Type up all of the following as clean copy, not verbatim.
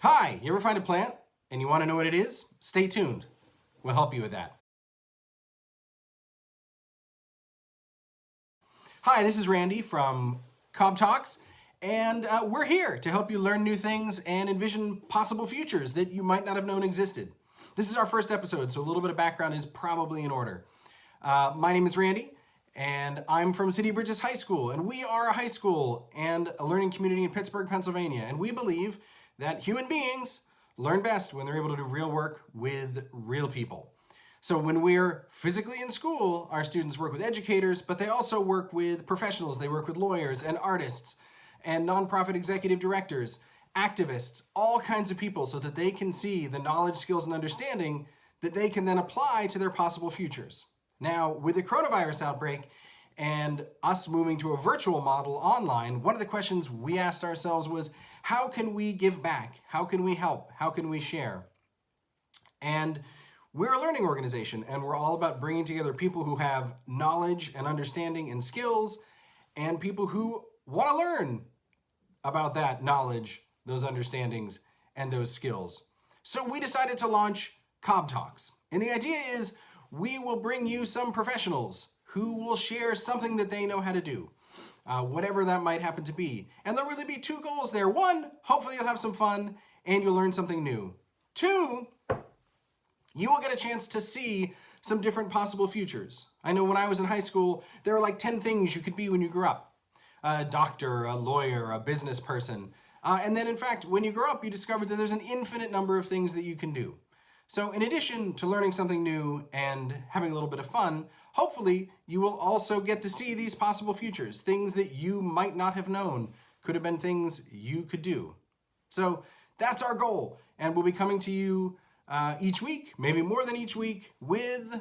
Hi, you ever find a plant and you want to know what it is? Stay tuned. We'll help you with that. Hi, this is Randy from COB Talks, and we're here to help you learn new things and envision possible futures that you might not have known existed. This is our first episode, so a little bit of background is probably in order. My name is Randy, and I'm from City Bridges High School, and we are a high school and a learning community in Pittsburgh, Pennsylvania, and we believe that human beings learn best when they're able to do real work with real people. So when we're physically in school, our students work with educators, but they also work with professionals. They work with lawyers and artists and nonprofit executive directors, activists, all kinds of people, so that they can see the knowledge, skills, and understanding that they can then apply to their possible futures. Now, with the coronavirus outbreak and us moving to a virtual model online, one of the questions we asked ourselves was, how can we give back? How can we help? How can we share? And we're a learning organization, and we're all about bringing together people who have knowledge and understanding and skills, and people who want to learn about that knowledge, those understandings, and those skills. So we decided to launch COB Talks. And the idea is we will bring you some professionals who will share something that they know how to do. Whatever that might happen to be. And there'll really be two goals there. One, hopefully you'll have some fun and you'll learn something new. Two, you will get a chance to see some different possible futures. I know when I was in high school, there were like 10 things you could be when you grew up. A doctor, a lawyer, a business person. And then in fact, when you grow up, you discover that there's an infinite number of things that you can do. So in addition to learning something new and having a little bit of fun, hopefully you will also get to see these possible futures, things that you might not have known could have been things you could do. So that's our goal, and we'll be coming to you each week, maybe more than each week, with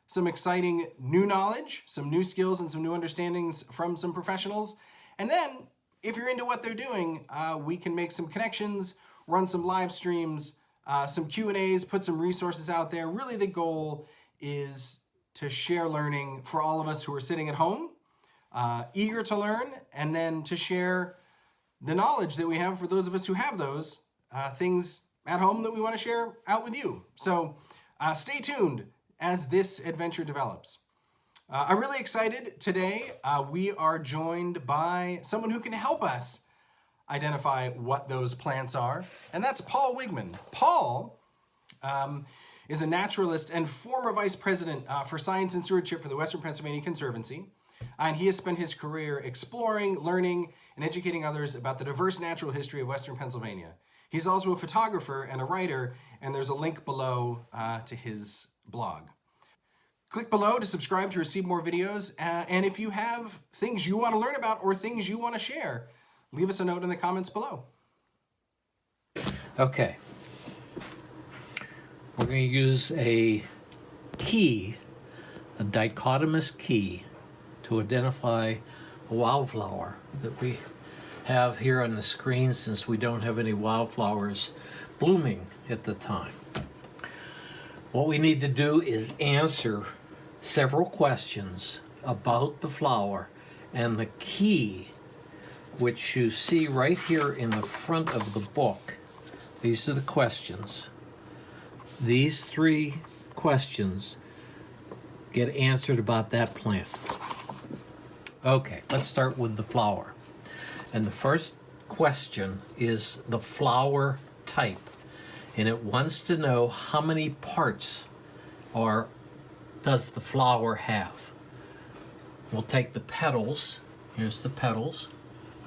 some exciting new knowledge, some new skills, and some new understandings from some professionals. And then, if you're into what they're doing, we can make some connections, run some live streams, some Q&As, put some resources out there. Really the goal is to share learning for all of us who are sitting at home, eager to learn, and then to share the knowledge that we have for those of us who have those things at home that we want to share out with you. So stay tuned as this adventure develops. I'm really excited today. We are joined by someone who can help us identify what those plants are, and that's Paul Wigman. Paul is a naturalist and former vice president for science and stewardship for the Western Pennsylvania Conservancy, and he has spent his career exploring, learning, and educating others about the diverse natural history of Western Pennsylvania. He's also a photographer and a writer, and there's a link below to his blog. Click below to subscribe to receive more videos, and if you have things you want to learn about or things you want to share, leave us a note in the comments below. Okay. We're going to use a key, a dichotomous key, to identify a wildflower that we have here on the screen, since we don't have any wildflowers blooming at the time. What we need to do is answer several questions about the flower, and the key, which you see right here in the front of the book. These are the questions. These three questions get answered about that plant. Okay, let's start with the flower. And the first question is the flower type. And it wants to know how many parts does the flower have. We'll take the petals. Here's the petals.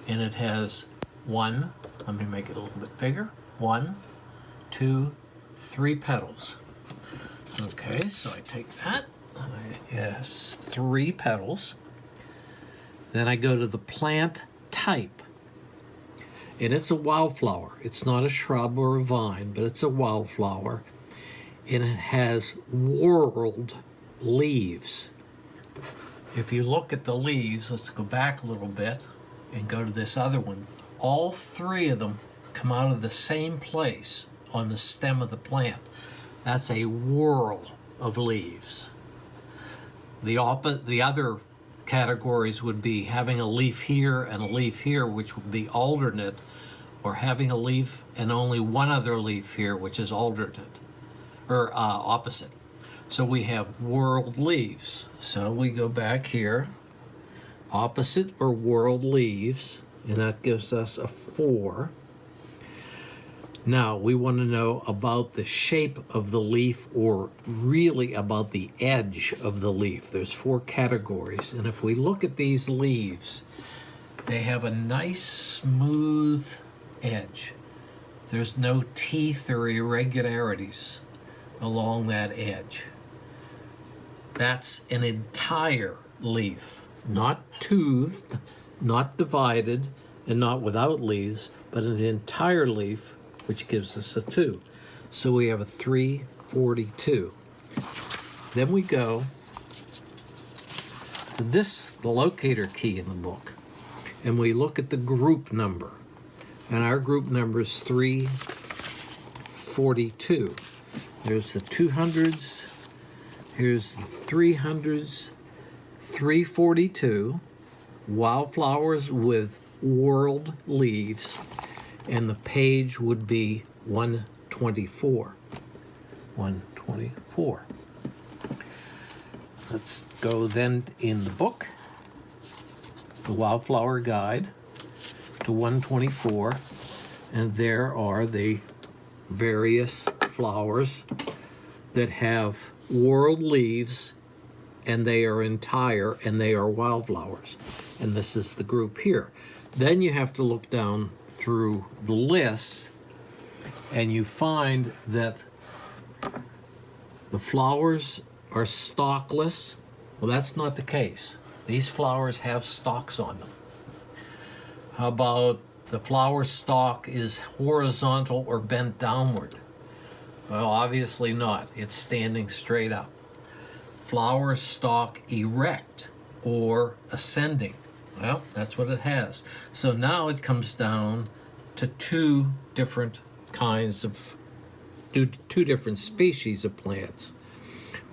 And it has one, let me make it a little bit bigger. 1, 2, 3 petals. Okay, so I take that. Yes, 3 petals. Then I go to the plant type. And it's a wildflower. It's not a shrub or a vine, but it's a wildflower. And it has whorled leaves. If you look at the leaves, let's go back a little bit and go to this other one. All 3 of them come out of the same place on the stem of the plant. That's a whorl of leaves. The other categories would be having a leaf here and a leaf here, which would be alternate, or having a leaf and only one other leaf here, which is alternate, or opposite. So we have whorled leaves. So we go back here, opposite or whorled leaves, and that gives us a 4. Now we want to know about the shape of the leaf, or really about the edge of the leaf. There's 4 categories, and if we look at these leaves, they have a nice smooth edge. There's no teeth or irregularities along that edge. That's an entire leaf, not toothed, not divided, and not without leaves, but an entire leaf, which gives us a 2. So we have a 342. Then we go to the locator key in the book, and we look at the group number. And our group number is 342. There's the 200s, here's the 300s, 342, wildflowers with whorled leaves, and the page would be 124. 124. Let's go then in the book, the Wildflower Guide, to 124, and there are the various flowers that have whorled leaves, and they are entire, and they are wildflowers. And this is the group here. Then you have to look down through the lists, and you find that the flowers are stalkless. Well, that's not the case. These flowers have stalks on them. How about the flower stalk is horizontal or bent downward? Well, obviously not. It's standing straight up. Flower stalk erect or ascending. Well, that's what it has. So now it comes down to 2 different kinds of, 2 different species of plants.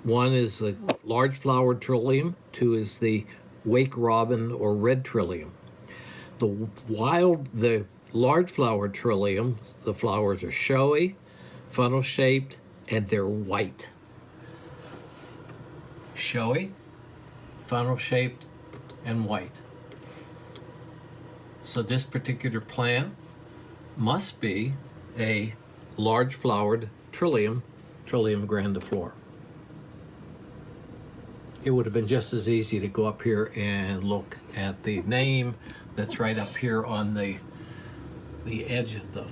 One is the large flowered trillium, 2 is the wake robin or red trillium. The large flowered trillium, the flowers are showy, funnel shaped, and they're white. Showy, funnel shaped, and white. So this particular plant must be a large flowered Trillium grandiflora. It would have been just as easy to go up here and look at the name that's right up here on the edge of the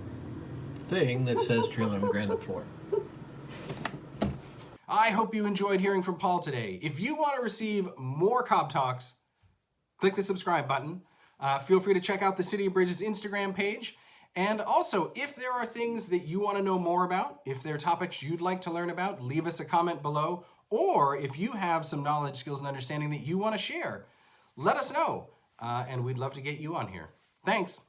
thing that says Trillium grandiflora. I hope you enjoyed hearing from Paul today. If you want to receive more COB Talks, click the subscribe button. Feel free to check out the City of Bridges Instagram page. And also, if there are things that you want to know more about, if there are topics you'd like to learn about, leave us a comment below. Or if you have some knowledge, skills, and understanding that you want to share, let us know. And we'd love to get you on here. Thanks.